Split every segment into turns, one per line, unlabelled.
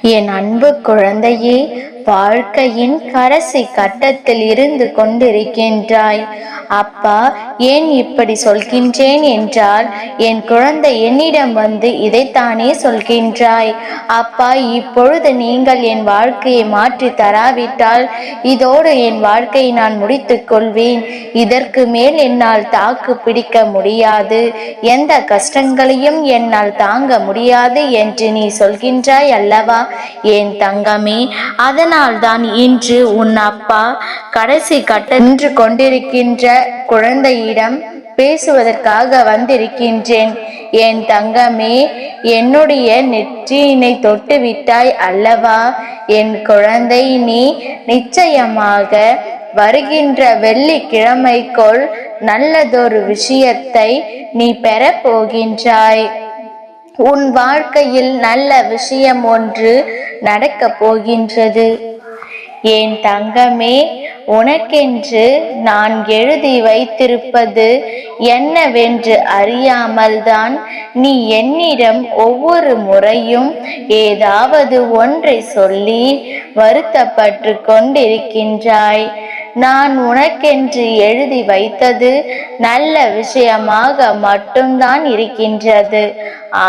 என் அன்பு குழந்தையே, வாழ்க்கையின் கடைசி கட்டத்தில் இருந்து கொண்டிருக்கின்றாய். அப்பா ஏன் இப்படி சொல்கின்றேன் என்றால், என் குழந்தை என்னிடம் வந்து இதைத்தானே சொல்கின்றாய். அப்பா, இப்பொழுது நீங்கள் என் வாழ்க்கையை மாற்றி தராவிட்டால் இதோடு என் வாழ்க்கையை நான் முடித்துக் கொள்வேன். இதற்கு மேல் என்னால் தாக்கு பிடிக்க முடியாது, எந்த கஷ்டங்களையும் என்னால் தாங்க முடியாது என்று நீ சொல்கின்றாய் அல்லவா என் தங்கமே? அதனால்தான் இன்று உன் அப்பா கடைசி நின்று கொண்டிருக்கின்ற குழந்தையிடம் பேசுவதற்காக வந்திருக்கின்றேன். என் தங்கமே, என்னுடைய நெற்றியினை தொட்டு விட்டாய் அல்லவா என் குழந்தை? நீ நிச்சயமாக வருகின்ற வெள்ளிக்கிழமைக்குள் நல்லதொரு விஷயத்தை நீ பெறப் போகின்றாய். உன் வாழ்க்கையில் நல்ல விஷயம் ஒன்று நடக்கப் போகின்றது. என் தங்கமே, உனக்கென்று நான் எழுதி வைத்திருப்பது என்னவென்று அறியாமல் தான் நீ என்னிடம் ஒவ்வொரு முறையும் ஏதாவது ஒன்றை சொல்லி வருத்தப்பட்டு கொண்டிருக்கின்றாய். நான் உனக்கென்று எழுதி வைத்தது நல்ல விஷயமாக மட்டும்தான் இருக்கின்றது.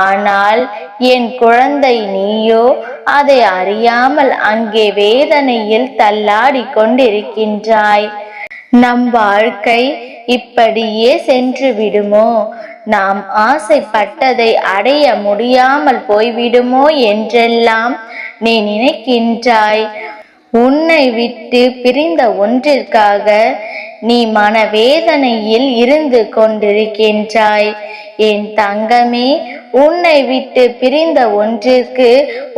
ஆனால் என் குழந்தை, நீயோ அதை அறியாமல் அங்கே வேதனையில் தள்ளாடி கொண்டிருக்கின்றாய். நம் வாழ்க்கை இப்படியே சென்று விடுமோ, நாம் ஆசைப்பட்டதை அடைய முடியாமல் போய்விடுமோ என்றெல்லாம் நீ நினைக்கின்றாய். உன்னை விட்டு பிரிந்த ஒன்றிற்காக நீ மனவேதனையில் இருந்து கொண்டிருக்கின்றாய். என் தங்கமே, உன்னை விட்டு பிரிந்த ஒன்றிற்கு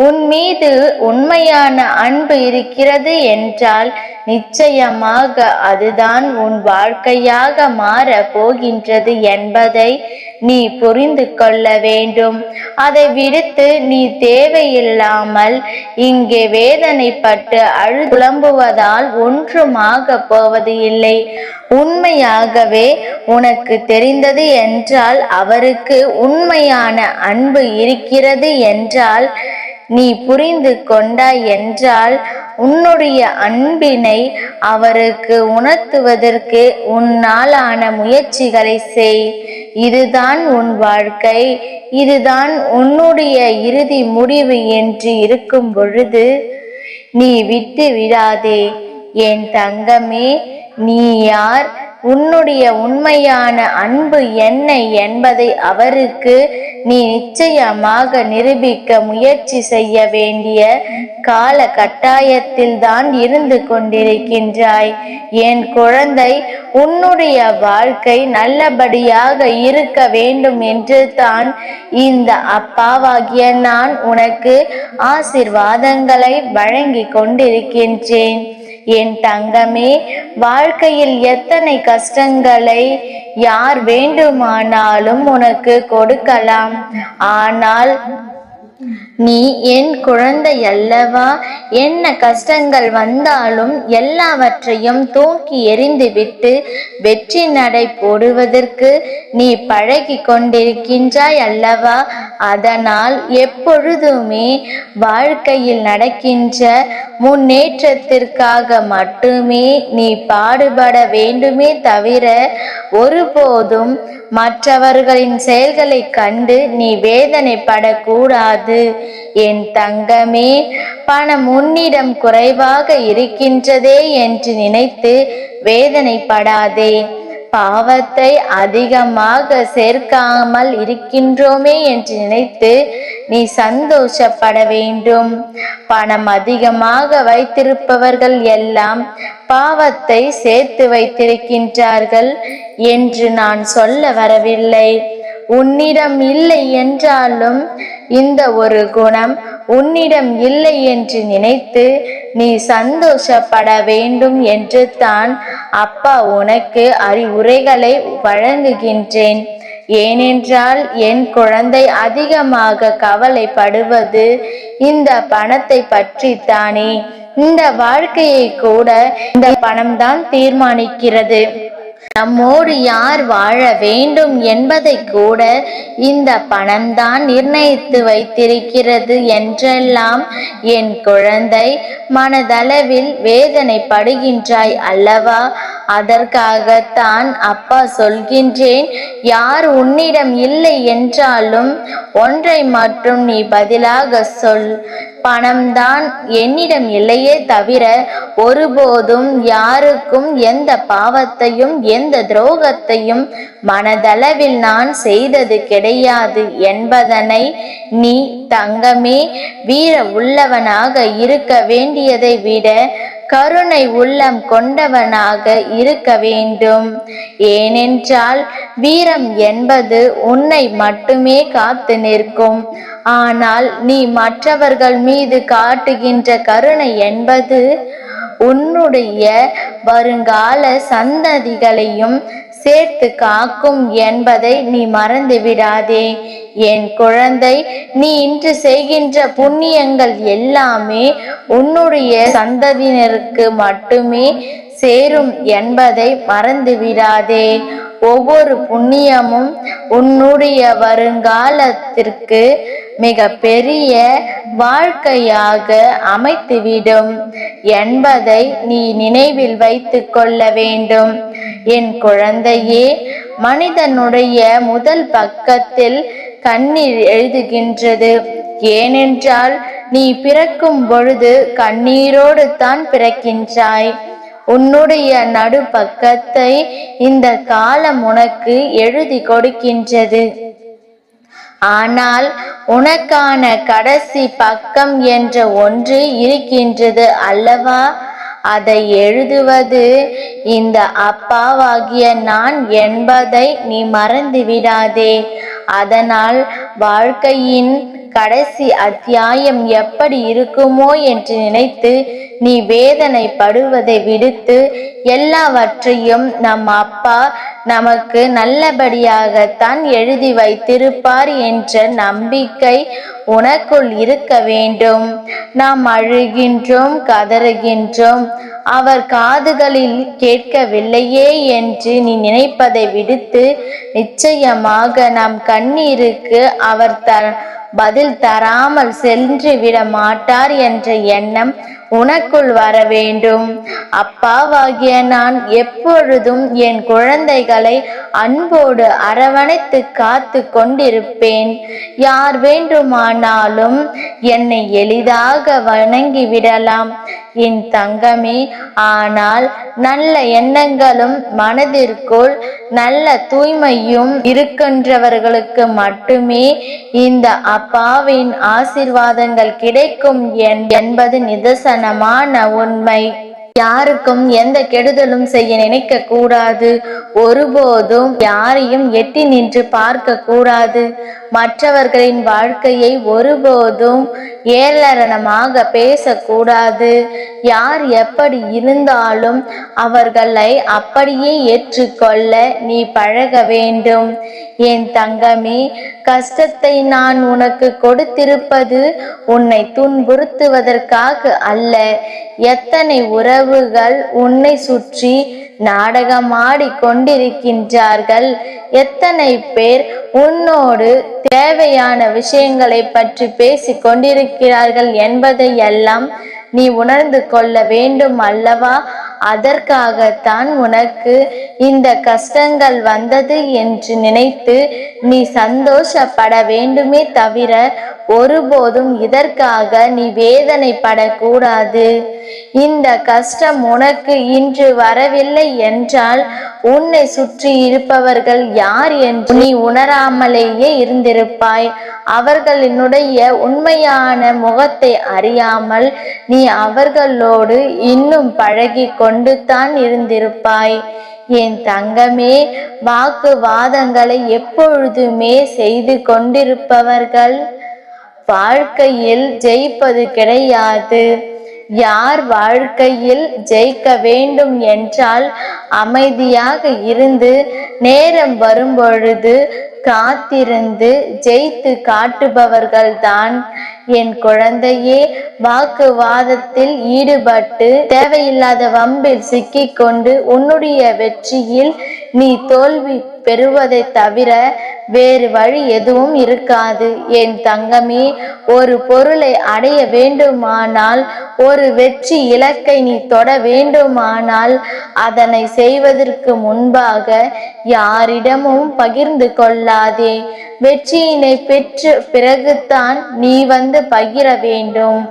உன் மீது உண்மையான அன்பு இருக்கிறது என்றால் நிச்சயமாக அதுதான் உன் வாழ்க்கையாக மாற போகின்றது என்பதை நீ புரிந்து கொள்ள வேண்டும். அதை விடுத்து நீ தேவையில்லாமல் இங்கே வேதனைப்பட்டு புலம்புவதால் ஒன்றுமாக போவது இல்லை. உண்மையாகவே உனக்கு தெரிந்தது என்றால், அவருக்கு உண்மையான அன்பு இருக்கிறது என்றால், நீ புரிந்து கொண்டாய் என்றால், உன்னுடைய அன்பினை அவருக்கு உணர்த்துவதற்கு உன்னாலான முயற்சிகளை செய். இதுதான் உன் வாழ்க்கை, இதுதான் உன்னுடைய இறுதி முடிவு என்று இருக்கும் பொழுது நீ விட்டு விடாதே. என் தங்கமே, நீ யார், உன்னுடைய உண்மையான அன்பு என்ன என்பதை அவருக்கு நீ நிச்சயமாக நிரூபிக்க முயற்சி செய்ய வேண்டிய கால கட்டாயத்தில் தான் இருந்து கொண்டிருக்கின்றாய். என் குழந்தை, உன்னுடைய வாழ்க்கை நல்லபடியாக இருக்க வேண்டும் என்று தான் இந்த அப்பாவாகிய நான் உனக்கு ஆசீர்வாதங்களை வழங்கி கொண்டிருக்கின்றேன். என் தங்கமே, வாழ்க்கையில் எத்தனை கஷ்டங்களை யார் வேண்டுமானாலும் உனக்கு கொடுக்கலாம். ஆனால் நீ என் குழந்தை அல்லவா? என்ன கஷ்டங்கள் வந்தாலும் எல்லாவற்றையும் தூக்கி எறிந்துவிட்டு வெற்றி நடை போடுவதற்கு நீ பழகி கொண்டிருக்கின்றாய் அல்லவா? அதனால் எப்பொழுதுமே வாழ்க்கையில் நடக்கின்ற முன்னேற்றத்திற்காக மட்டுமே நீ பாடுபட வேண்டுமே தவிர ஒருபோதும் மற்றவர்களின் செயல்களை கண்டு நீ வேதனைப்படக்கூடாது. என் தங்கமே, பணம் உன்னிடம் குறைவாக இருக்கின்றதே என்று நினைத்து வேதனைப்படாதே. பாவத்தை அதிகமாக சேர்க்காமல் இருக்கின்றோமே என்று நினைத்து நீ சந்தோஷப்பட வேண்டும். பணம் அதிகமாக வைத்திருப்பவர்கள் எல்லாம் பாவத்தை சேர்த்து வைத்திருக்கின்றார்கள் என்று நான் சொல்ல வரவில்லை. உன்னிடம் இல்லை என்றாலும் இந்த ஒரு குணம் உன்னிடம் இல்லை என்று நினைத்து நீ சந்தோஷப்பட வேண்டும் என்று தான் அப்பா உனக்கு அறிவுரைகளை வழங்குகின்றேன். ஏனென்றால் என் குழந்தை, அதிகமாக கவலைப்படுவது இந்த பணத்தை பற்றித்தானே. இந்த வாழ்க்கையை கூட இந்த பணம்தான் தீர்மானிக்கிறது. நம்மோடு யார் வாழ வேண்டும் என்பதை கூட இந்த பணம்தான் நிர்ணயித்து வைத்திருக்கிறது என்றெல்லாம் என் குழந்தை மனதளவில் வேதனைப்படுகின்றாய் அல்லவா? அதற்காகத்தான் அப்பா சொல்கின்றேன், யார் உன்னிடம் இல்லை என்றாலும் ஒன்றை மட்டும் நீ பதிலாக சொல், பணம்தான் என்னிடம் இல்லையே தவிர ஒருபோதும் யாருக்கும் எந்த பாவத்தையும் எந்த துரோகத்தையும் மனதளவில் நான் செய்தது கிடையாது என்பதனை நீ தங்கமே வீர உள்ளவனாக இருக்க வேண்டியதை விட கருணை உள்ளம் கொண்டவனாக இருக்க வேண்டும். ஏனென்றால் வீரம் என்பது உன்னை மட்டுமே காத்து நிற்கும். ஆனால் நீ மற்றவர்கள் மீது காட்டுகின்ற கருணை என்பது உன்னுடைய வருங்கால சந்ததிகளையும் சேர்த்து காக்கும் என்பதை நீ மறந்து விடாதே. என் குழந்தை, நீ இன்று செய்கின்ற புண்ணியங்கள் எல்லாமே உன்னுடைய சந்ததியினருக்கு மட்டுமே சேரும் என்பதை மறந்து விடாதே. ஒவ்வொரு புண்ணியமும் உன்னுடைய வருங்காலத்திற்கு மிக பெரிய வாழ்க்கையாக அமைத்துவிடும் என்பதை நீ நினைவில் வைத்து கொள்ள வேண்டும். என் குழந்தையே, மனிதனுடைய முதல் பக்கத்தில் கண்ணீர் எழுதுகின்றது. ஏனென்றால் நீ பிறக்கும் பொழுது கண்ணீரோடு தான் பிறக்கின்றாய். உன்னுடைய நடுப்பக்கத்தை இந்த காலம் உனக்கு எழுதி கொடுக்கின்றது. ஆனால் உனக்கான கடைசி பக்கம் என்ற ஒன்று இருக்கின்றது அல்லவா? அதை எழுதுவது இந்த அப்பாவாகிய நான் என்பதை நீ மறந்து விடாதே. அதனால் வாழ்க்கையின் கடைசி அத்தியாயம் எப்படி இருக்குமோ என்று நினைத்து நீ வேதனைப்படுவதை விடுத்து எல்லாவற்றையும் நம் அப்பா நமக்கு நல்லபடியாகத்தான் எழுதி வைத்திருப்பார் என்ற நம்பிக்கை உனக்குள் இருக்க வேண்டும். நாம் அழுகின்றோம், கதறுகின்றோம், அவர் காதுகளில் கேட்கவில்லையே என்று நீ நினைப்பதை விடுத்து நிச்சயமாக நம் கண்ணீருக்கு அவர் பதில் தராமல் சென்று விட மாட்டார் என்ற எண்ணம் உனக்குள் வர வேண்டும். அப்பாவாகிய நான் எப்பொழுதும் என் குழந்தைகளை அன்போடு அரவணைத்து காத்து கொண்டிருப்பேன். யார் வேண்டுமானாலும் என்னை எளிதாக வணங்கி விடலாம் என் தங்கமே. ஆனால் நல்ல எண்ணங்களும் மனதிற்குள் நல்ல தூய்மையும் இருக்கின்றவர்களுக்கு மட்டுமே இந்த அப்பாவின் ஆசீர்வாதங்கள் கிடைக்கும் என்பது நிதர்சனமான உண்மை. யாருக்கும் எந்த கெடுதலும் செய்ய நினைக்க கூடாது. ஒருபோதும் யாரையும் எட்டி நின்று பார்க்க கூடாது. மற்றவர்களின் வாழ்க்கையை ஒருபோதும் ஏளனமாக பேசக்கூடாது. யார் எப்படி இருந்தாலும் அவர்களை அப்படியே ஏற்றுக்கொள்ள நீ பழக வேண்டும். என் தங்கமே, கஷ்டத்தை நான் உனக்கு கொடுத்திருப்பது உன்னை துன்புறுத்துவதற்காக அல்ல. எத்தனை உறவுகள் உன்னை சுற்றி நாடகமாடி கொண்டிருக்கின்றார்கள். எத்தனை பேர் உன்னோடு தேவையான விஷயங்களை பற்றி பேசிக் கொண்டிருக்கிறார்கள் என்பதை எல்லாம் நீ உணர்ந்து கொள்ள வேண்டும் அல்லவா? அதற்காகத்தான் உனக்கு இந்த கஷ்டங்கள் வந்தது என்று நினைத்து நீ சந்தோஷப்பட வேண்டுமே தவிர ஒருபோதும் இதற்காக நீ வேதனைப்படக்கூடாது. இந்த கஷ்டம் உனக்கு இன்று வரவில்லை என்றால் உன்னை சுற்றி இருப்பவர்கள் யார் என்று நீ உணராமலேயே இருந்திருப்பாய். அவர்களினுடைய உண்மையான முகத்தை அறியாமல் நீ அவர்களோடு இன்னும் பழகி கொண்டு தான் இருந்திருப்பாய். என் தங்கமே, வாக்குவாதங்களை எப்பொழுதுமே செய்து கொண்டிருப்பவர்கள் வாழ்க்கையில் ஜெயிப்பது கிடையாது. யார் வாழ்க்கையில் ஜெயிக்க வேண்டும் என்றால் அமைதியாக இருந்து நேரம் வரும்பொழுது காத்திருந்து ஜெயித்து காட்டுபவர்கள்தான். என் குழந்தையே, வாக்குவாதத்தில் ஈடுபட்டு தேவையில்லாத வம்பில் சிக்கிக்கொண்டு உன்னுடைய வெற்றியில் நீ தோல்வி பெறுவதை தவிர வேறு வழி எதுவும் இருக்காது. என் தங்கமே, ஒரு பொருளை அடைய வேண்டுமானால், ஒரு வெற்றி இலக்கை நீ தொட வேண்டுமானால், அதனை செய்வதற்கு முன்பாக யாரிடமும் பகிர்ந்து கொள்ளாதே. வெற்றியினை பெற்ற பிறகுதான் நீ வந்து பகிர வேண்டும்.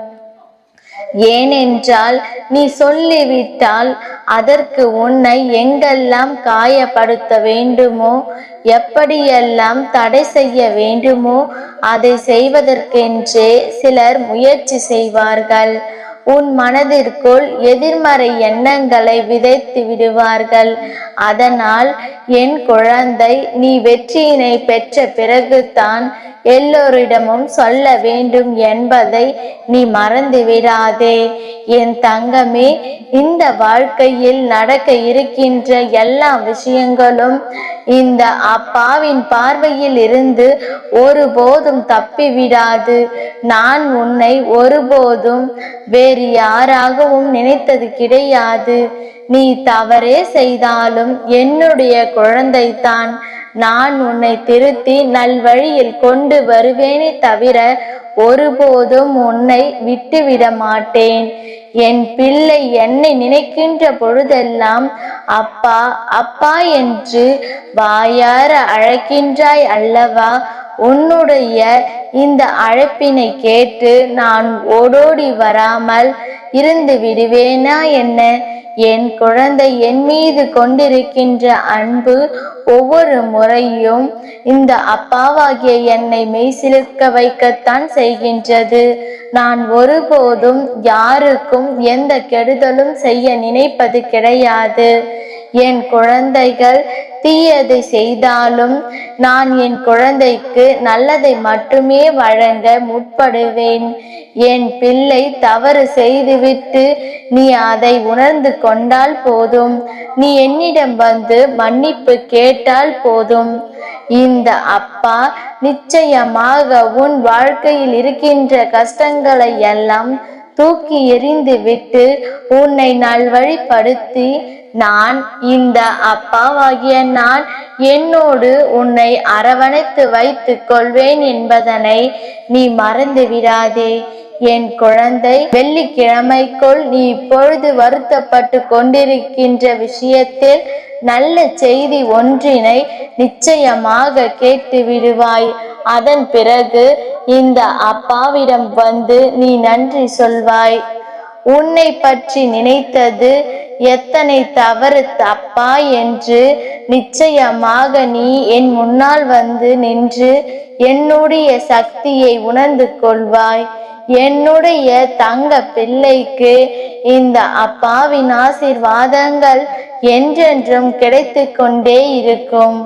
ஏனென்றால் நீ சொல்லிவிட்டால் அதற்கு உன்னை எங்கெல்லாம் காயப்படுத்த வேண்டுமோ, எப்படியெல்லாம் தடை செய்ய வேண்டுமோ அதை செய்வதற்கென்றே சிலர் முயற்சி செய்வார்கள். உன் மனதிற்குள் எதிர்மறை எண்ணங்களை விதைத்து விடுவார்கள். அதனால் என் குழந்தை, நீ வெற்றியினை பெற்ற பிறகுதான் எல்லோரிடமும் சொல்ல வேண்டும் என்பதை நீ மறந்து விடாதே. என் தங்கமே, இந்த வாழ்க்கையில் நடக்க இருக்கின்ற எல்லா விஷயங்களும் இந்த அப்பாவின் பார்வையில் இருந்து ஒருபோதும் தப்பிவிடாது. நான் உன்னை ஒருபோதும் வேறு யாராகவும் நினைத்தது கிடையாது. நீ தவறே செய்தாலும் என்னுடைய குழந்தைதான். நான் உன்னை திருத்தி நல்வழியில் கொண்டு வருவேனே தவிர ஒருபோதும் உன்னை விட்டுவிட மாட்டேன். என் பிள்ளை என்னை நினைக்கின்ற பொழுதெல்லாம் அப்பா அப்பா என்று வாயார அழைக்கின்றாய் அல்லவா? உன்னுடைய இந்த அழைப்பினை கேட்டு நான் ஓடோடி வராமல் இருந்து விடுவேனா என்ன? என் குழந்தை, என் மீது கொண்டிருக்கின்ற அன்பு ஒவ்வொரு முறையும் இந்த அப்பாவாகிய என்னை மெய்சிலிர்க்க வைக்கத்தான் செய்கின்றது. நான் ஒருபோதும் யாருக்கும் எந்த கெடுதலும் செய்ய நினைப்பது கிடையாது. என் குழந்தைகள் தீயதை செய்தாலும் நான் என் குழந்தைக்கு நல்லதை மட்டுமே வழங்க முற்படுவேன். என் பிள்ளை தவறு செய்துவிட்டு நீ அதை உணர்ந்து கொண்டால் போதும். நீ என்னிடம் வந்து மன்னிப்பு கேட்டால் போதும். இந்த அப்பா நிச்சயமாக உன் வாழ்க்கையில் இருக்கின்ற கஷ்டங்களை எல்லாம் தூக்கி எறிந்து விட்டு உன்னை நல்வழிப்படுத்தி, நான் இந்த அப்பாவாகிய நான் என்னோடு உன்னை அரவணைத்து வைத்துக் கொள்வேன் என்பதனை நீ மறந்து விடாதே. என் குழந்தை, வெள்ளிக்கிழமைக்குள் நீ இப்பொழுது வருத்தப்பட்டு கொண்டிருக்கின்ற விஷயத்தில் நல்ல செய்தி ஒன்றினை நிச்சயமாக கேட்டு விடுவாய். அதன் பிறகு இந்த அப்பாவிடம் வந்து நீ நன்றி சொல்வாய். உன்னை பற்றி நினைத்தது எத்தனை தவறு அப்பா என்று நிச்சயமாக நீ என் முன்னால் வந்து நின்று என்னுடைய சக்தியை உணர்ந்து கொள்வாய். என்னுடைய தங்க பிள்ளைக்கு இந்த அப்பாவின் ஆசீர்வாதங்கள் என்றென்றும் கிடைத்து கொண்டே இருக்கும்.